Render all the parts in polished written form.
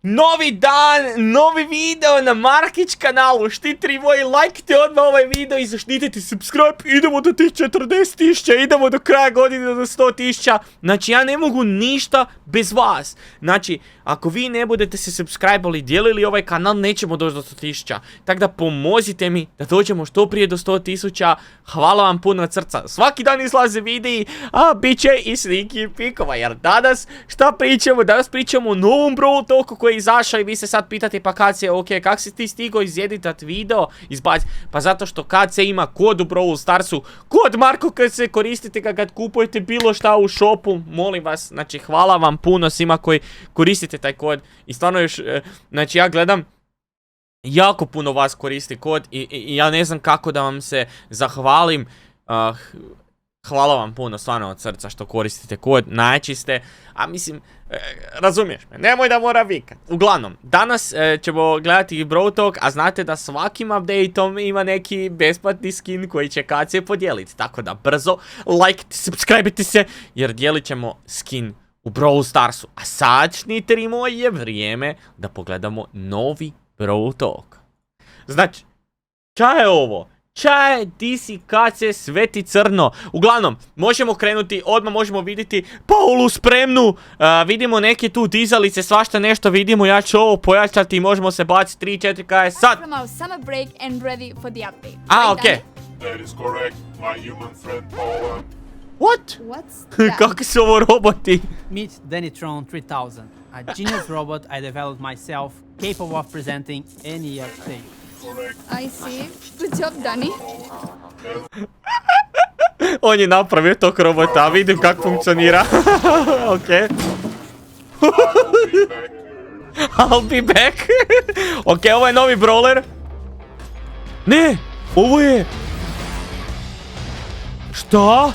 Novi dan, novi video na Markić kanalu. Štitri moji, lajkite odmah ovaj video i zaštitite subscribe. Idemo do tih 40.000, idemo do kraja godine do 100.000. Znači ja ne mogu ništa bez vas. Znači ako vi ne budete se subscribe-ali, dijelili ovaj kanal, nećemo doći do 100.000. Tako da pomozite mi da dođemo što prije do 100.000. Hvala vam puno od srca. Svaki dan izlaze videi, a bit će i slike i pikova. Jer danas šta pričamo? Danas pričamo o novom Brawl Talku koji je izašao i vi se sad pitate pa KC, ok, kak si ti stigao izeditat video, izbaciti? Pa zato što KC ima kod u Brawl Starsu, kod MarkoKC, koristite ga kad kupujete bilo šta u shopu, molim vas, znači hvala vam puno svima koji koristite taj kod i stvarno još, znači ja gledam, jako puno vas koristi kod i ja ne znam kako da vam se zahvalim. Hvala vam puno stvarno od srca što koristite kod, najjači ste, a mislim, razumiješ me, nemoj da mora vikat. Uglavnom, danas ćemo gledati Brawl Talk, a znate da svakim updateom ima neki besplatni skin koji će KC podijeliti, tako da brzo lajkite, subscribe-ite se, jer dijelit ćemo skin u Brawl Starsu. A sad, šniteri moji, je vrijeme da pogledamo novi Brawl Talk. Znači, ča je ovo? Čaj, di si KC, sve ti crno. Uglavnom, možemo krenuti, odmah možemo vidjeti Paulu spremnu. Vidimo neke tu dizalice, svašta nešto vidimo. Ja ću ovo pojačati i možemo se baciti 3-4 kaj sad. Okej. That is correct, my human friend Hvala. What? What's that? Kakvi su ovo roboti? Meet Dannytron 3000, a genius robot I developed myself, capable of presenting any update. I see. Good job, Danny. On je napravio tog robota, vidim kako funkcionira. Okej. I'll be back. Okej, ovo je novi brawler. Ne, ovo je... Šta?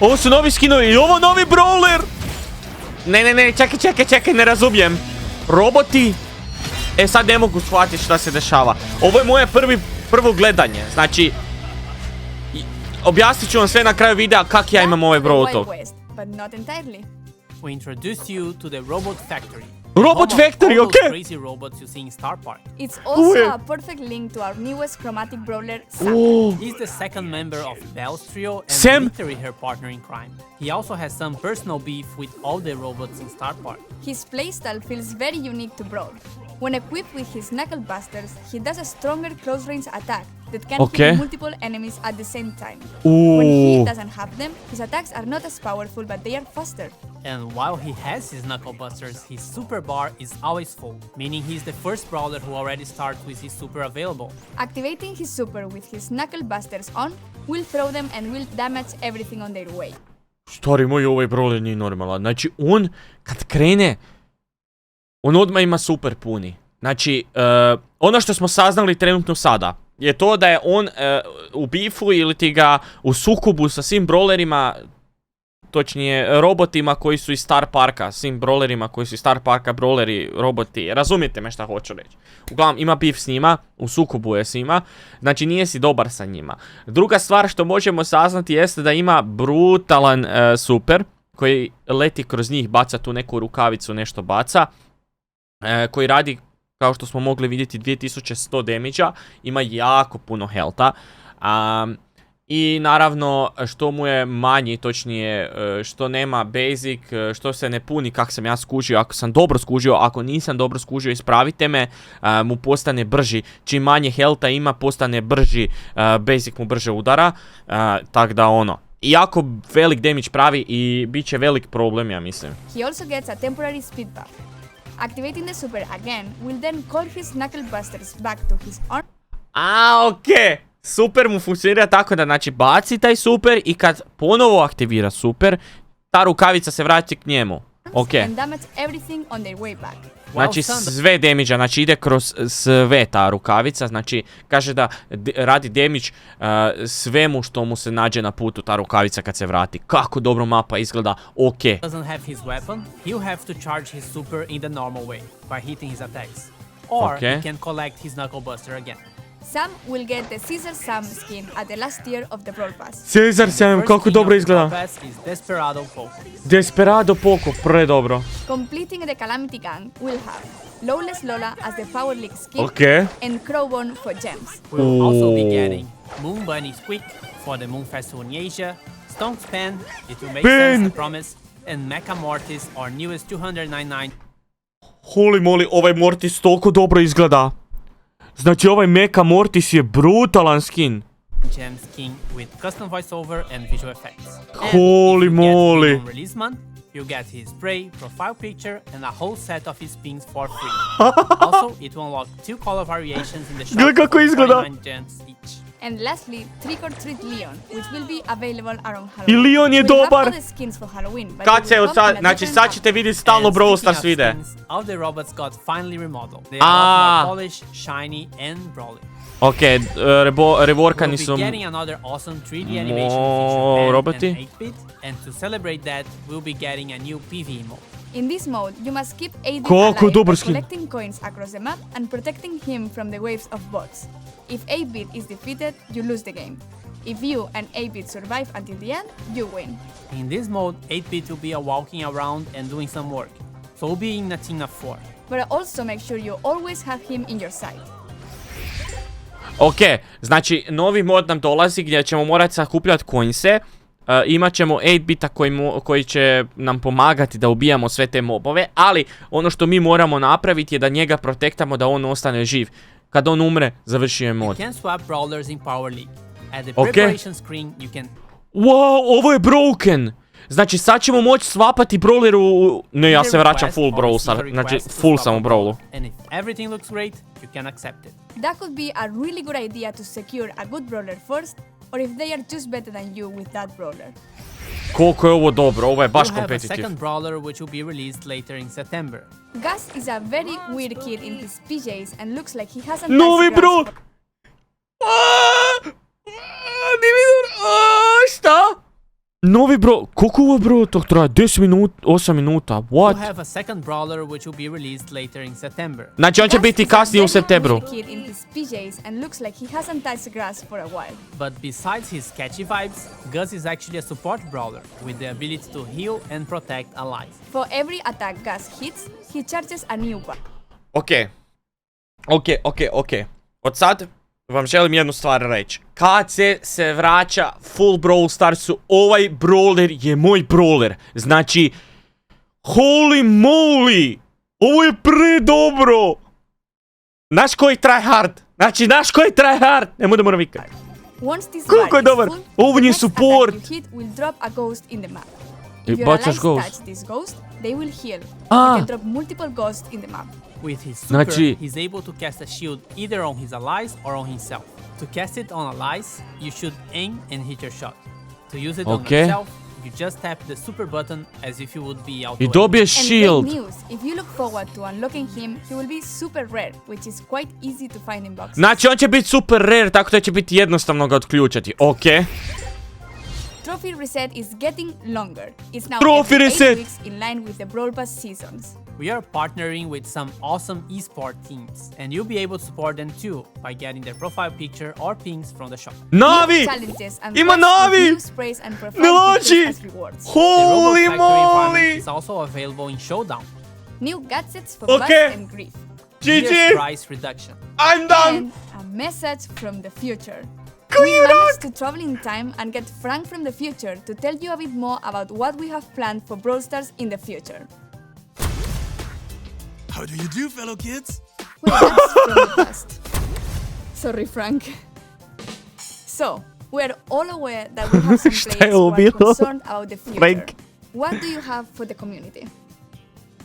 Ovo su novi skinovi i ovo novi brawler. Ne, čekaj, ne razumijem. Roboti? E sad ne mogu shvatiti šta se dešava. Ovo je moje prvo gledanje. Znači, objasnit ću vam sve na kraju videa kak ja imam ovaj Brawl Talk. We introduce you to the Robot Factory. Robot Factory, okay. Crazy robots you see in Star Park. It's also a perfect link to our newest chromatic brawler, Sam. He's the second member of Belle's trio and Sam? literally her partner in crime. He also has some personal beef with all the robots in Star Park. His playstyle feels very unique to Brawl. When equipped with his knuckle busters, he does a stronger close-range attack that can hit multiple enemies at the same time. When he doesn't have them, his attacks are not as powerful, but they are faster. And while he has his knuckle busters, his super bar is always full, meaning he's the first brawler who already starts with his super available. Activating his super with his knuckle busters on will throw them and will damage everything on their way. Stari moj, ovaj brawler nije normalan. Znači, on kad krene, on odmah ima super puni. Znači, ono što smo saznali trenutno sada je to da je on u bifu ili ti ga u sukobu sa svim brawlerima, točnije robotima koji su iz Star Parka, svim brawlerima koji su iz Star Parka, brawleri, roboti, razumijete me šta hoću reći. Uglavnom, ima bif s njima, u sukobu je s njima, znači nije si dobar sa njima. Druga stvar što možemo saznati jeste da ima brutalan super, koji leti kroz njih, baca tu neku rukavicu, nešto baca. Koji radi, kao što smo mogli vidjeti, 2100 damage-a, ima jako puno healtha. I naravno, što mu je manji, točnije, što nema basic, što se ne puni kak sam ja skužio, ako sam dobro skužio, ako nisam dobro skužio, ispravite me, mu postane brži. Čim manje healtha ima, postane brži, basic mu brže udara, tak da ono. Jako velik damage pravi i bit će velik problem, ja mislim. He also gets a temporary speed buff. Activating the super again will then call his knuckle busters back to his arm. Okej. Super mu funkcionira tako da, znači, baci taj super i kad ponovo aktivira super, ta rukavica se vrati k njemu. Okej. And damage everything on their way back. Znači, sve damage-a, znači ide kroz sve ta rukavica, znači, kaže da radi damage svemu što mu se nađe na putu ta rukavica kad se vrati. Kako dobro mapa izgleda, okej. Doesn't have his weapon, he'll have to charge his super in the normal way, by hitting his attacks. Or he can collect his knuckle buster again. Sam will get the Caesar Sam skin at the last tier of the Brawl Pass. Caesar Sam, kako dobro izgleda. Desperado Poco, predobro. Completing the Calamity Gang will have Lawless Lola as the Power League skin and Crowbone for gems. We'll also be getting Moon Bunny Squeak for the Moon Festival in Asia, Stonk's Pen, it will make sense, I promise, and Mecha Mortis, our newest 299. Holy moly, ovaj Mortis toliko dobro izgleda. Znači ovaj Mecha Mortis je brutalan skin. Gem skin with custom voiceover and visual effects. Holy moly. On release month, you get his spray, profile picture, and a whole set of his pins for free. Also, it will unlock 2 color variations in the shop for 49 gems each. And lastly, Trick or Treat Leon, which will be available around I Halloween. Leon je dobar. Kad se sad, znači sad ćete vidjeti stalno Brawl Stars vide. All the robots got finally remodeled. They are more polished, shiny, and brawly. Ok, reworkani su... We'll be getting another awesome 3D animation feature roboti. and 8-bit, and to celebrate that, we'll be getting a new Pve mode. In this mode, you must keep AD Kako alive dobar by skin. collecting coins across the map and protecting him from the waves of bots. If 8-bit is defeated, you lose the game. If you and 8-bit survive until the end, you win. In this mode, 8-bit will be walking around and doing some work, so we'll be in a team of 4. But also make sure you always have him in your sight. Ok, znači novi mod nam dolazi gdje ćemo morati sakupljati coinse. Imat ćemo 8-bita koji će nam pomagati da ubijamo sve te mobove, ali ono što mi moramo napraviti je da njega protektamo da on ostane živ. Kad on umre, završio je mod. Ok. Wow, ovo je broken! Znači sad ćemo moći swapati brawleru... Ne, ja se vraćam full Brawl sad. Znači full sam u Brawlu. That could be a really good idea to secure a good brawler first, or if they are just better than you with that brawler. Koliko je ovo dobro, ovo je baš kompetitiv. Gus is a very weird kid in his PJs and looks like he hasn't Novi bro! Šta? Novi bro, koliko ovo bro tog traje? 10 minuta, 8 minuta, what? Znači on će biti kasnije u septembru. But besides his catchy vibes, Gus is actually a support brawler with the ability to heal and protect allies. For every attack Gus hits, he charges a new one. Ok. Od sad vam želim jednu stvar reći. Kad se vraća full Brawl Starsu, ovaj brawler je moj brawler. Znači, holy moly! Ovo je predobro! Znaš koji try hard? Znači, znaš koji try hard? Ne moram vikat. Koliko je dobar! Ovo je support! If your allies touch this ghost, they will heal. You can drop multiple ghosts in the map. With his super, he's able to cast a shield either on his allies or on himself. To cast it on allies, you should aim and hit your shot. To use it on yourself, you just tap the super button as if you would be auto. I dobije shield. And great news, if you look forward to unlocking him, he will be super rare, which is quite easy to find in boxes. Znači on će biti super rare, tako da će biti jednostavno ga otključati. Ok. Trophy reset is getting longer. It's now Trophy reset 8 weeks in line with the Brawl Pass seasons. We are partnering with some awesome esport teams, and you'll be able to support them too by getting their profile picture or pings from the shop. Navi! Ima Navi! Holy moly! Is also available in Showdown. New gadgets for Buzz and Grief. GG! Price reduction. I'm done! And a message from the future. We managed to travel in time and get Frank from the future to tell you a bit more about what we have planned for Brawl Stars in the future. How do you do, fellow kids? Well, that's from the past. Sorry, Frank. So, we're all aware that we have some players who are concerned about the future. What do you have for the community?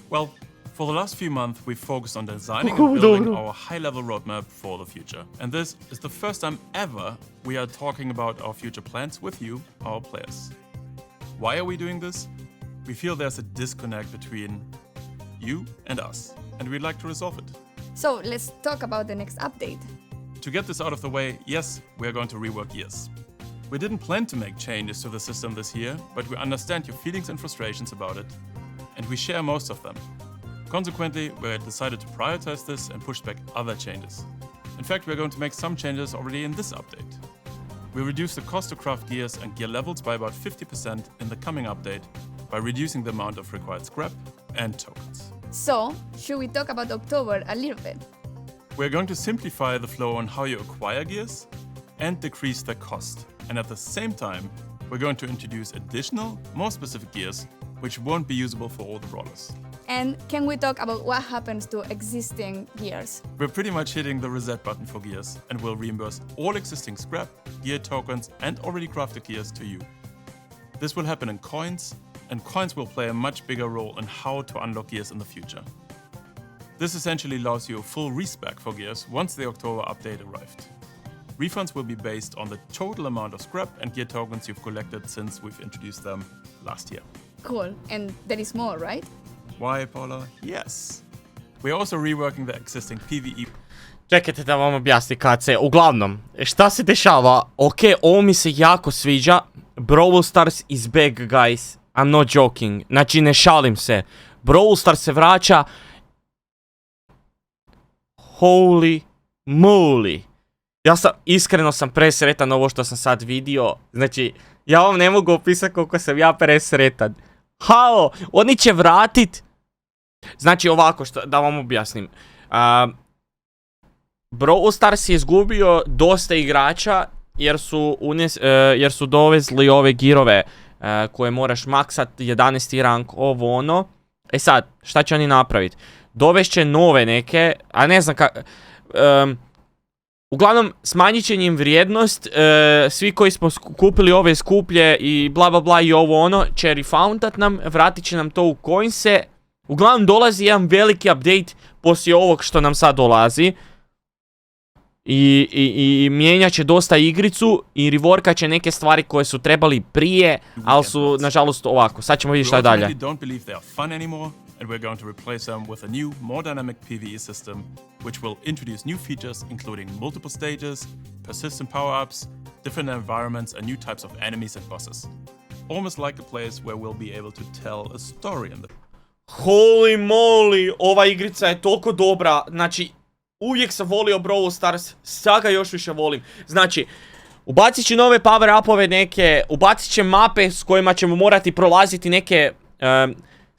Well, for the last few months, we've focused on designing and building our high-level roadmap for the future. And this is the first time ever we are talking about our future plans with you, our players. Why are we doing this? We feel there's a disconnect between you and us, and we'd like to resolve it. So let's talk about the next update. To get this out of the way, yes, we are going to rework years. We didn't plan to make changes to the system this year, but we understand your feelings and frustrations about it, and we share most of them. Consequently, we decided to prioritize this and push back other changes. In fact, we're going to make some changes already in this update. We reduce the cost to craft gears and gear levels by about 50% in the coming update by reducing the amount of required scrap and tokens. So, should we talk about October a little bit? We're going to simplify the flow on how you acquire gears and decrease their cost. And at the same time, we're going to introduce additional, more specific gears which won't be usable for all the brawlers. And can we talk about what happens to existing gears? We're pretty much hitting the reset button for gears and will reimburse all existing scrap, gear tokens and already crafted gears to you. This will happen in coins, and coins will play a much bigger role in how to unlock gears in the future. This essentially allows you a full respec for gears once the October update arrived. Refunds will be based on the total amount of scrap and gear tokens you've collected since we've introduced them last year. Cool. And there is more, right? Why, Paula? Yes. We're also reworking the existing PvE. Čekajte da vam objasni KC. Uglavnom, šta se dešava? Ok, ovo mi se jako sviđa. Brawl Stars is back, guys. I'm not joking. Znači, ne šalim se. Brawl Stars se vraća. Holy moly. Iskreno sam presretan ovo što sam sad vidio. Znači, ja vam ne mogu opisati koliko sam ja presretan. Halo, oni će vratit. Znači ovako, da vam objasnim. Brawl Stars je izgubio dosta igrača jer su dovezli ove girove koje moraš maksat, 11. rank, ovo ono. E sad, šta će oni napraviti? Dovešće nove neke, a ne znam kako... Uglavnom, smanjit će im vrijednost, svi koji smo kupili ove skuplje i bla bla bla i ovo ono, će refundat nam, vratit će nam to u coinse. Uglavnom, dolazi jedan veliki update poslije ovog što nam sad dolazi. I mijenjat će dosta igricu i reworkat će neke stvari koje su trebali prije, ali su, nažalost, ovako. Sad ćemo vidjeti šta je dalje. And we're going to replace them with a new, more dynamic PvE system, which will introduce new features including multiple stages, persistent power-ups, different environments and new types of enemies and bosses. Almost like a place where we'll be able to tell a story in the... Holy moly, ova igrica je toliko dobra. Znači, uvijek sam volio Brawl Stars, sad ga još više volim. Znači, ubacit će nove power-upove neke, ubacit će mape s kojima ćemo morati prolaziti neke...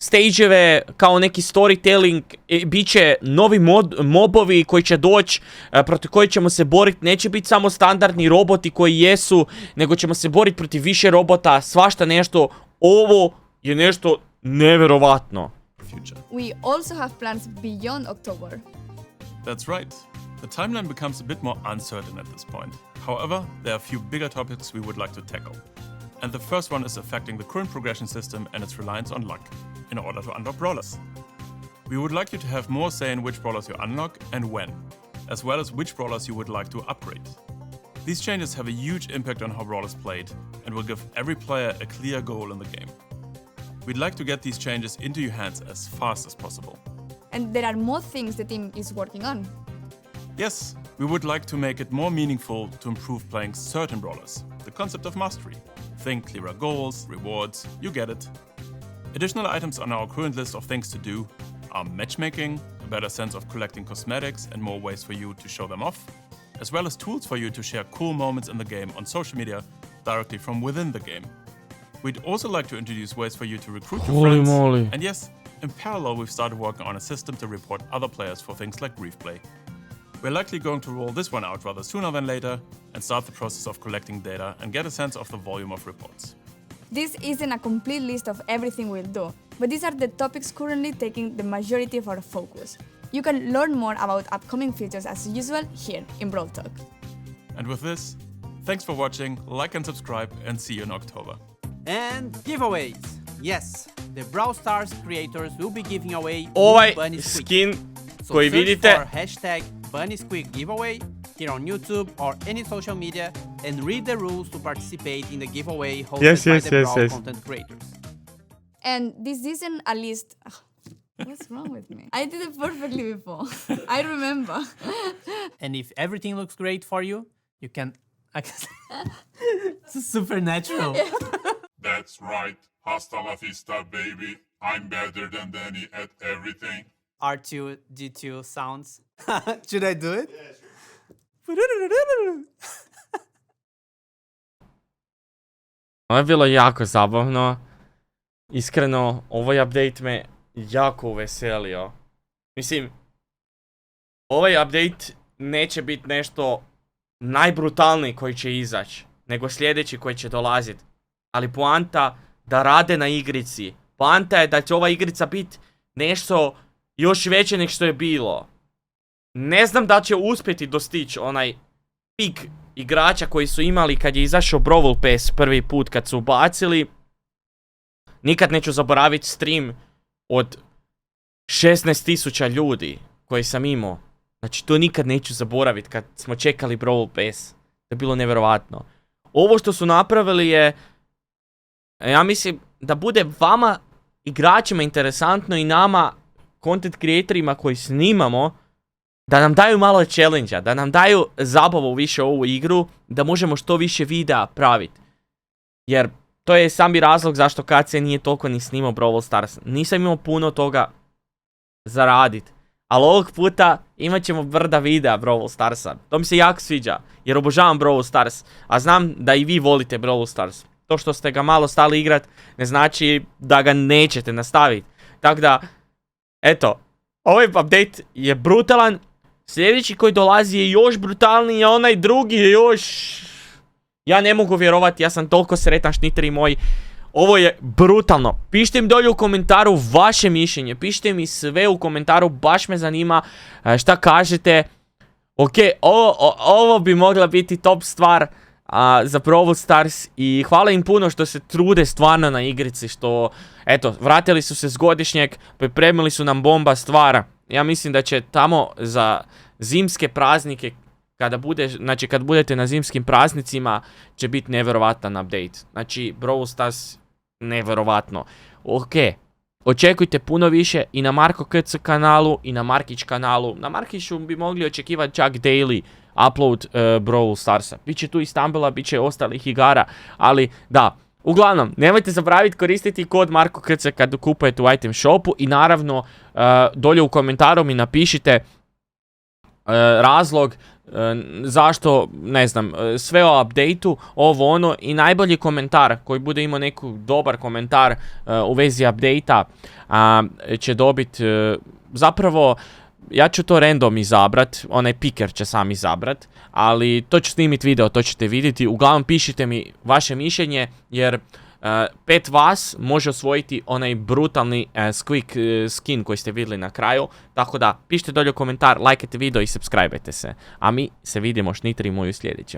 stageove, kao neki storytelling, bit će novi mobovi koji će doći, protiv koji ćemo se boriti, neće biti samo standardni roboti koji jesu, nego ćemo se boriti protiv više robota, svašta nešto. Ovo je nešto nevjerovatno. We also have plans beyond October. That's right. The timeline becomes a bit more uncertain at this point. However, there are a few bigger topics we would like to tackle. And the first one is affecting the current progression system and its reliance on luck in order to unlock brawlers. We would like you to have more say in which brawlers you unlock and when, as well as which brawlers you would like to upgrade. These changes have a huge impact on how Brawl is played and will give every player a clear goal in the game. We'd like to get these changes into your hands as fast as possible. And there are more things the team is working on. Yes, we would like to make it more meaningful to improve playing certain brawlers, the concept of mastery. Think clearer goals, rewards, you get it. Additional items on our current list of things to do are matchmaking, a better sense of collecting cosmetics and more ways for you to show them off, as well as tools for you to share cool moments in the game on social media directly from within the game. We'd also like to introduce ways for you to recruit your friends. Moly. And yes, in parallel we've started working on a system to report other players for things like brief play. We're likely going to roll this one out rather sooner than later and start the process of collecting data and get a sense of the volume of reports. This isn't a complete list of everything we'll do, but these are the topics currently taking the majority of our focus. You can learn more about upcoming features as usual here in Brawl Talk. And with this, thanks for watching, like and subscribe, and see you in October. And giveaways. Yes, the Brawl Stars creators will be giving away Ovaj Bunny Squeak. skin So koji search vidite for hashtag Bunny Squeak giveaway here on YouTube or any social media and read the rules to participate in the giveaway hosted by the Brawl content creators. And this isn't a list. What's wrong with me? I did it perfectly before. I remember. And if everything looks great for you, you can... It's supernatural. That's right. Hasta la vista, baby. I'm better than Danny at everything. R2, D2 sounds. Should I do it? Yeah, sure. Ovo je bilo jako zabavno. Iskreno, ovaj update me jako uveselio. Mislim, ovaj update neće biti nešto najbrutalniji koji će izaći, nego sljedeći koji će dolazit. Ali poanta da rade na igrici. Poanta je da će ova igrica biti nešto još veće nego što je bilo. Ne znam da će uspjeti dostići onaj pik igrača koji su imali kad je izašao Brawl Pass prvi put kad su ubacili. Nikad neću zaboraviti stream od 16.000 ljudi koji sam imao. Znači to nikad neću zaboraviti kad smo čekali Brawl Pass. To je bilo nevjerovatno. Ovo što su napravili je, ja mislim da bude vama igračima interesantno i nama content creatorima koji snimamo, da nam daju malo challenge-a, da nam daju zabavu više u ovu igru, da možemo što više videa praviti. Jer to je sami razlog zašto KC nije toliko ni snimao Brawl Stars. Nisam imao puno toga za radit. Ali ovog puta imat ćemo brda videa Brawl Starsa. To mi se jako sviđa, jer obožavam Brawl Stars. A znam da i vi volite Brawl Stars. To što ste ga malo stali igrat ne znači da ga nećete nastaviti. Tako da, eto, ovaj update je brutalan. Sljedeći koji dolazi je još brutalniji, a onaj drugi je još... Ja ne mogu vjerovati, ja sam toliko sretan, šniteri moji. Ovo je brutalno. Pišite mi dolje u komentaru vaše mišljenje. Pišite mi sve u komentaru, baš me zanima šta kažete. Ok, ovo bi mogla biti top stvar za Brawl Stars. I hvala im puno što se trude stvarno na igrici. Što, eto, vratili su se s godišnjeg, pripremili su nam bomba stvar. Ja mislim da će tamo za zimske praznike, kad budete na zimskim praznicima, će biti nevjerovatan update. Znači, Brawl Stars, nevjerovatno. Ok, očekujte puno više i na MarkoKC kanalu i na Markić kanalu. Na Markiću bi mogli očekivati čak daily upload Brawl Starsa. Biće tu i Stambela, bit će ostalih igara, ali da. Uglavnom, nemojte zaboraviti koristiti kod MarkoKC kad kupujete u item shopu i naravno dolje u komentaru mi napišite razlog zašto, ne znam, sve o updateu, ovo ono i najbolji komentar koji bude imao neku dobar komentar u vezi updatea će dobiti, zapravo ja ću to random izabrat, onaj piker će sam izabrat, ali to ću snimiti video, to ćete vidjeti. Uglavnom pišite mi vaše mišljenje jer 5 vas može osvojiti onaj brutalni skin koji ste vidjeli na kraju. Tako da pišite dolje u komentar, lajkajte video i subscribeajte se. A mi se vidimo šniteri moji u sljedećem.